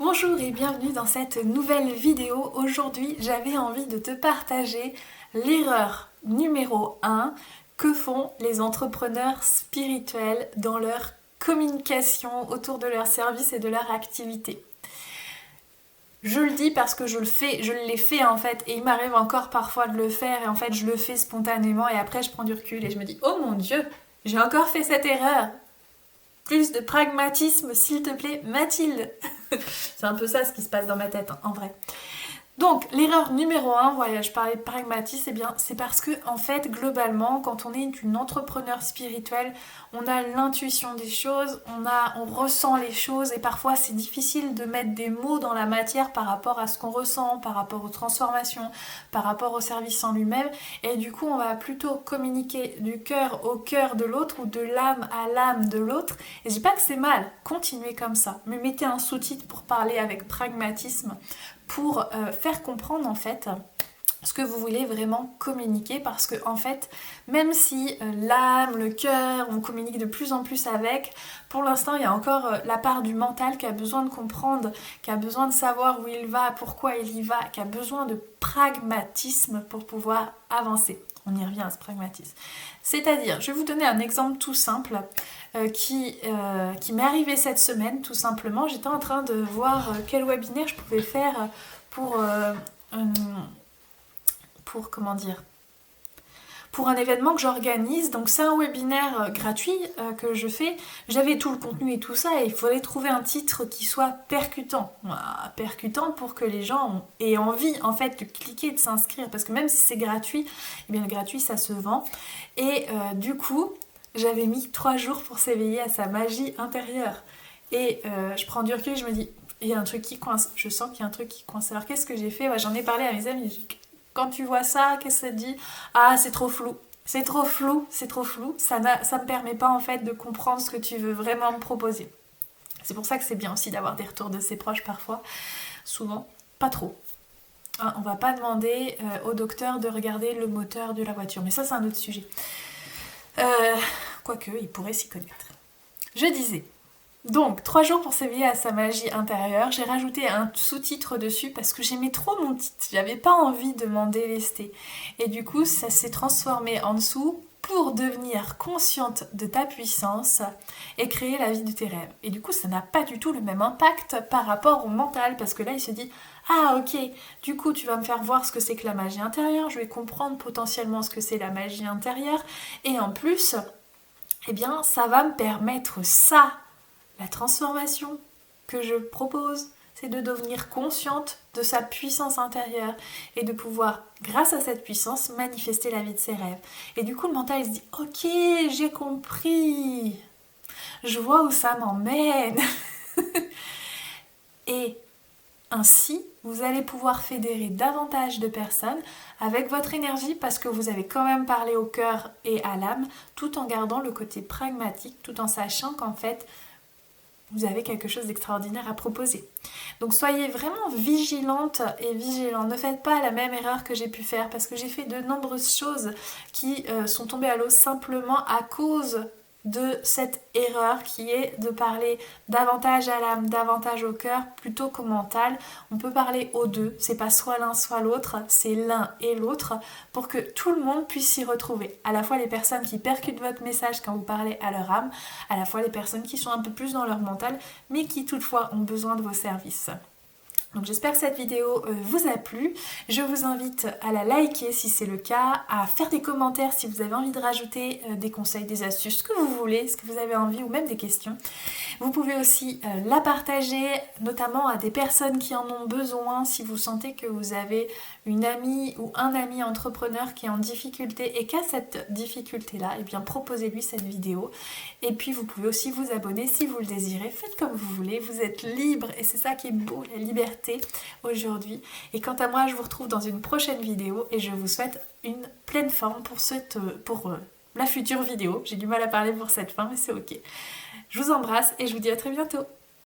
Bonjour et bienvenue dans cette nouvelle vidéo. Aujourd'hui, j'avais envie de te partager l'erreur numéro 1 que font les entrepreneurs spirituels dans leur communication autour de leur service et de leur activité. Je le dis parce que je l'ai fait en fait, et il m'arrive encore parfois de le faire, et en fait je le fais spontanément, et après je prends du recul et je me dis, oh mon Dieu, j'ai encore fait cette erreur. Plus de pragmatisme, s'il te plaît, Mathilde. C'est un peu ça ce qui se passe dans ma tête, en vrai. Donc, l'erreur numéro 1, voilà, je parlais de pragmatisme, eh bien, c'est parce que, en fait, globalement, quand on est une entrepreneur spirituelle, on a l'intuition des choses, on ressent les choses, et parfois c'est difficile de mettre des mots dans la matière par rapport à ce qu'on ressent, par rapport aux transformations, par rapport au service en lui-même, et du coup, on va plutôt communiquer du cœur au cœur de l'autre, ou de l'âme à l'âme de l'autre, et je dis pas que c'est mal, continuez comme ça, mais mettez un sous-titre pour parler avec pragmatisme, pour faire comprendre en fait ce que vous voulez vraiment communiquer, parce que en fait, même si l'âme, le cœur, on communique de plus en plus avec, pour l'instant il y a encore la part du mental qui a besoin de comprendre, qui a besoin de savoir où il va, pourquoi il y va, qui a besoin de pragmatisme pour pouvoir avancer. On y revient à ce pragmatisme. C'est-à-dire, je vais vous donner un exemple tout simple qui m'est arrivé cette semaine, tout simplement. J'étais en train de voir quel webinaire je pouvais faire comment dire, pour un événement que j'organise. Donc c'est un webinaire gratuit que je fais. J'avais tout le contenu et tout ça, et il fallait trouver un titre qui soit percutant. Percutant pour que les gens aient envie en fait de cliquer, de s'inscrire, parce que même si c'est gratuit, eh bien le gratuit ça se vend. Et du coup, j'avais mis 3 jours pour s'éveiller à sa magie intérieure. Et je prends du recul, je me dis, il y a un truc qui coince, je sens qu'il y a un truc qui coince. Alors qu'est-ce que j'ai fait? J'en ai parlé à mes amis. Quand tu vois ça, qu'est-ce que ça te dit? Ah, c'est trop flou. C'est trop flou, c'est trop flou. Ça me permet pas en fait de comprendre ce que tu veux vraiment me proposer. C'est pour ça que c'est bien aussi d'avoir des retours de ses proches parfois. Souvent, pas trop. Hein, on va pas demander au docteur de regarder le moteur de la voiture. Mais ça, c'est un autre sujet. Quoique, il pourrait s'y connaître. Je disais, donc 3 jours pour s'éveiller à sa magie intérieure. J'ai rajouté un sous-titre dessus parce que j'aimais trop mon titre. J'avais pas envie de m'en délester. Et du coup, ça s'est transformé en dessous pour devenir consciente de ta puissance et créer la vie de tes rêves. Et du coup, ça n'a pas du tout le même impact par rapport au mental, parce que là, il se dit « Ah ok, du coup, tu vas me faire voir ce que c'est que la magie intérieure, je vais comprendre potentiellement ce que c'est la magie intérieure, et en plus, eh bien, ça va me permettre ça. La transformation que je propose, c'est de devenir consciente de sa puissance intérieure et de pouvoir, grâce à cette puissance, manifester la vie de ses rêves. Et du coup, le mental il se dit « Ok, j'ai compris, je vois où ça m'emmène. » Et ainsi, vous allez pouvoir fédérer davantage de personnes avec votre énergie, parce que vous avez quand même parlé au cœur et à l'âme, tout en gardant le côté pragmatique, tout en sachant qu'en fait, vous avez quelque chose d'extraordinaire à proposer. Donc soyez vraiment vigilante et vigilant. Ne faites pas la même erreur que j'ai pu faire, parce que j'ai fait de nombreuses choses qui sont tombées à l'eau simplement à cause de cette erreur qui est de parler davantage à l'âme, davantage au cœur plutôt qu'au mental. On peut parler aux deux, c'est pas soit l'un soit l'autre, c'est l'un et l'autre, pour que tout le monde puisse s'y retrouver. À la fois les personnes qui percutent votre message quand vous parlez à leur âme, à la fois les personnes qui sont un peu plus dans leur mental, mais qui toutefois ont besoin de vos services. Donc j'espère que cette vidéo vous a plu. Je vous invite à la liker si c'est le cas, à faire des commentaires si vous avez envie de rajouter des conseils, des astuces, ce que vous voulez, ce que vous avez envie, ou même des questions. Vous pouvez aussi la partager, notamment à des personnes qui en ont besoin. Si vous sentez que vous avez une amie ou un ami entrepreneur qui est en difficulté et qui a cette difficulté-là, eh bien proposez-lui cette vidéo. Et puis vous pouvez aussi vous abonner si vous le désirez. Faites comme vous voulez, vous êtes libre, et c'est ça qui est beau, la liberté aujourd'hui. Et quant à moi, je vous retrouve dans une prochaine vidéo, et je vous souhaite une pleine forme pour la future vidéo. J'ai du mal à parler pour cette fin, mais c'est ok. Je vous embrasse et je vous dis à très bientôt.